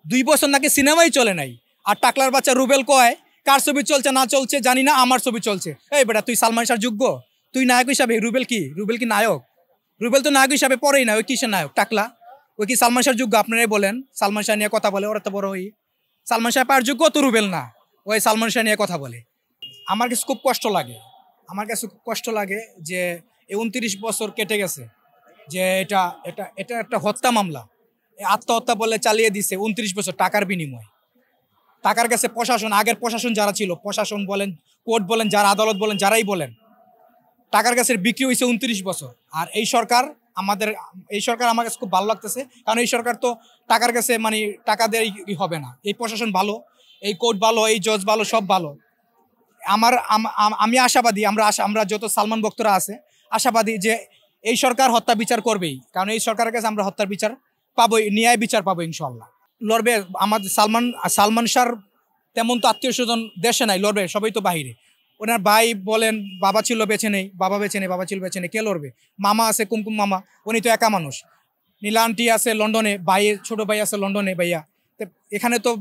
2 বছর নাকি সিনেমাই চলে নাই। আর টাকলার বাচ্চা রুবেল কয় কার ছবি চলছে না চলছে জানি না, আমার ছবি চলছে। এই বেটা তুই সালমান শাহর যোগ্য? তুই নায়ক হিসাবে রুবেল কি নায়ক? রুবেল তো নায়ক হিসাবে পরেই না, ওই কিসের নায়ক? টাকলা ওই কি সালমান শাহর যোগ্য? আপনারাই বলেন। সালমান শাহ নিয়ে কথা বলে, ওরা তো বড় হই। সালমান শাহ পাওয়ার যোগ্য তো রুবেল না, ওই সালমান শাহ নিয়ে কথা বলে। আমার কাছে খুব কষ্ট লাগে, যে 29 বছর কেটে গেছে, যে এটা এটা এটা একটা হত্যা মামলা, আত্মহত্যা বলে চালিয়ে দিছে 29 বছর টাকার বিনিময়ে। টাকার কাছে প্রশাসন, আগের প্রশাসন যারা ছিল, প্রশাসন বলেন, কোর্ট বলেন, যারা আদালত বলেন, যারাই বলেন, টাকার কাছে বিক্রি হয়েছে 29 বছর। আর এই সরকার আমার কাছে খুব ভালো লাগতেছে, কারণ এই সরকার তো টাকার কাছে মানে টাকা দেওয়াই হবে না। এই প্রশাসন ভালো, এই কোর্ট ভালো, এই জজ ভালো, সব ভালো। আমি আশাবাদী, আমরা যত সালমান ভক্তরা আছে আশাবাদী যে এই সরকার হত্যা বিচার করবেই, কারণ এই সরকারের কাছে আমরা হত্যার বিচার পাবোই, ন্যায় বিচার পাবো ইনশাল্লাহ। লড়বে আমাদের সালমান শাহর তেমন তো আত্মীয় স্বজন দেশে নাই, লড়বে সবাই তো বাহিরে। ওনার ভাই বলেন বাবা ছিল বেছে নেই, বাবা ছিল বেছে নেই, কে লড়বে? মামা আছে, কুমকুম মামা, উনি তো একা মানুষ। নীলা আন্টি আছে লন্ডনে, ছোট ভাই আছে লন্ডনে, ভাইয়া। এখানে তো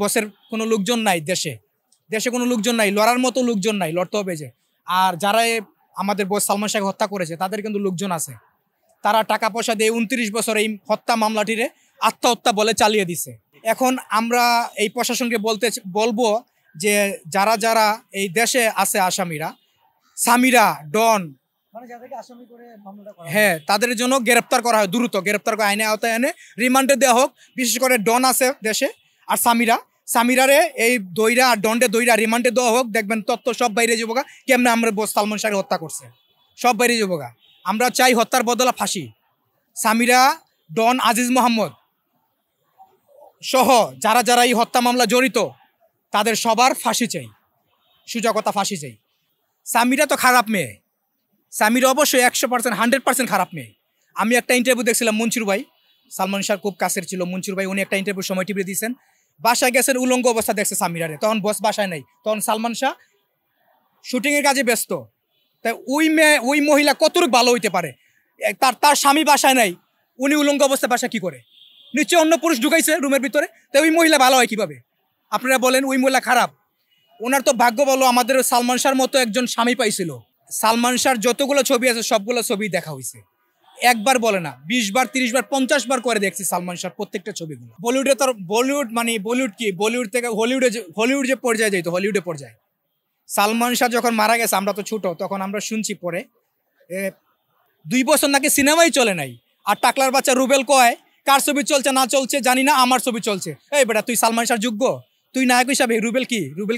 বসের কোনো লোকজন নাই, দেশে কোনো লোকজন নাই, লড়ার মতো লোকজন নাই, লড়তে হবে যে। আর যারা আমাদের বস সালমান শাহকে হত্যা করেছে তাদের কিন্তু লোকজন আছে, তারা টাকা পয়সা দিয়ে 29 বছর এই হত্যা মামলাটিরে আত্মহত্যা বলে চালিয়ে দিছে। এখন আমরা এই প্রশাসনকে বলবো যে যারা যারা এই দেশে আছে আসামিরা, সামিরা, ডন, হ্যাঁ, তাদের জন্য গ্রেপ্তার করা হয়, দ্রুত গ্রেপ্তার করে আইনে আওতায় এনে রিমান্ডে দেওয়া হোক। বিশেষ করে ডন আছে দেশে, আর সামিরারে এই দইরা আর ডন্ডে দইরা রিমান্ডে দেওয়া হোক। দেখবেন তত্ত্ব সব বাইরে যাবোগা, কেমনে আমরা সালমান শাহকে হত্যা করছে, সব বাইরে যাবোগা। আমরা চাই হত্যার বদলা ফাঁসি। সামিরা, ডন, আজিজ মোহাম্মদ সহ যারা যারা এই হত্যা মামলা জড়িত, তাদের সবার ফাঁসি চাই, সোজা কথা ফাঁসি চাই। সামিরা তো খারাপ মেয়ে, সামিরা অবশ্যই 100% 100% খারাপ মেয়ে। আমি একটা ইন্টারভিউ দেখছিলাম, মনসুর ভাই, সালমান শাহর খুব কাছের ছিল মনসুর ভাই, উনি একটা ইন্টারভিউ সময় টিভি দিয়েছেন। বাসায় গেছেন, উলঙ্গ অবস্থা দেখছে সামিরারে, তখন বস বাসায় নাই, তখন সালমান শাহ শুটিংয়ের কাজে ব্যস্ত। তাই ওই মহিলা কতটুকু ভালো হইতে পারে? তার স্বামী বাসায় নাই, উনি উলঙ্গ অবস্থায় বাসা কি করে? নিশ্চয়ই অন্য পুরুষ ঢুকাইছে রুমের ভিতরে, তাই ওই মহিলা ভালো হয় কিভাবে? আপনারা বলেন ওই মহিলা খারাপ? ওনার তো ভাগ্য বলো আমাদের সালমান শাহর মতো একজন স্বামী পাইছিল। সালমান শাহর যতগুলো ছবি আছে সবগুলো ছবি দেখা হয়েছে, একবার বলে না, 20 বার 30 বার 50 বার করে দেখছি সালমান শাহর প্রত্যেকটা ছবিগুলো। বলিউডে তো বলিউড থেকে হলিউড যে পর্যায়ে যেত, হলিউডে পর্যায়ে সালমান শাহ যখন মারা গেছে, আমরা তো ছোট, তখন আমরা শুনছি পরে 2 বছর নাকি সিনেমাই চলে নাই। আর টাকলার বাচ্চা রুবেল কয় কার ছবি চলছে না চলছে জানি না, আমার ছবি চলছে। এই বেটা তুই সালমান শাহর যোগ্য? তুই নায়ক হিসাবে রুবেল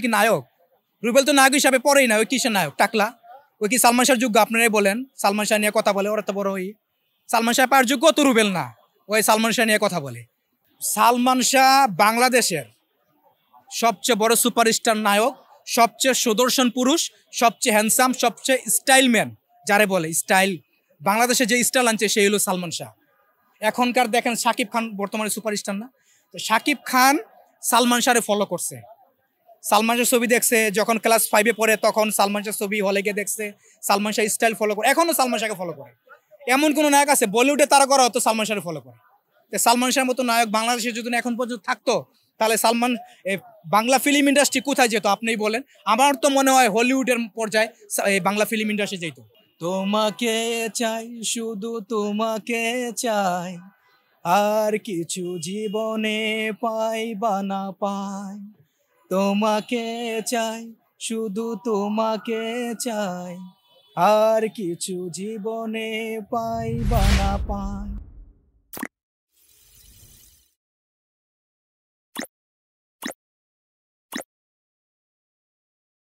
কি নায়ক? রুবেল তো নায়ক হিসাবে পরেই না, ওই কিসের নায়ক? টাকলা ওই কি সালমান শাহর যোগ্য? আপনারাই বলেন। সালমান শাহ নিয়ে কথা বলে, ওরা তো বড় হই। সালমান শাহ পাওয়ার যোগ্য তো রুবেল না, ওই সালমান শাহ নিয়ে কথা বলে। সালমান শাহ বাংলাদেশের সবচেয়ে বড় সুপারস্টার নায়ক, সবচেয়ে সুদর্শন পুরুষ, সবচেয়ে হ্যান্ডসাম, সবচেয়ে স্টাইলম্যান, যারে বলে স্টাইল। বাংলাদেশে যে স্টাইল আনছে সেই হলো সালমান শাহ। এখনকার দেখেন শাকিব খান বর্তমানে সুপারস্টার না, তো শাকিব খান সালমান শাহরে ফলো করছে। সালমান শাহ ছবি দেখছে যখন ক্লাস 5-এ পড়ে, তখন সালমান শাহ ছবি হলে গিয়ে দেখছে, সালমান শাহ স্টাইল ফলো করে, এখনো সালমান শাহকে ফলো করে। এমন কোন নায়ক আছে বলিউডে তারা করা হতো, সালমান শাহরে ফলো করে? সালমান শাহের মতো নায়ক বাংলাদেশে যদি এখন পর্যন্ত থাকতো, তাহলে বাংলা ফিল্ম ইন্ডাস্ট্রি কোথায় যেত আপনিই বলেন? আমার তো মনে হয় হলিউডের পর্যায়ে বাংলা ফিল্ম ইন্ডাস্ট্রি যেত। তোমাকে চাই, শুধু তোমাকে চাই, আর কিছু জীবনে পাই বা না পাই। তোমাকে চাই, শুধু তোমাকে চাই, আর কিছু জীবনে পাই বা না পাই।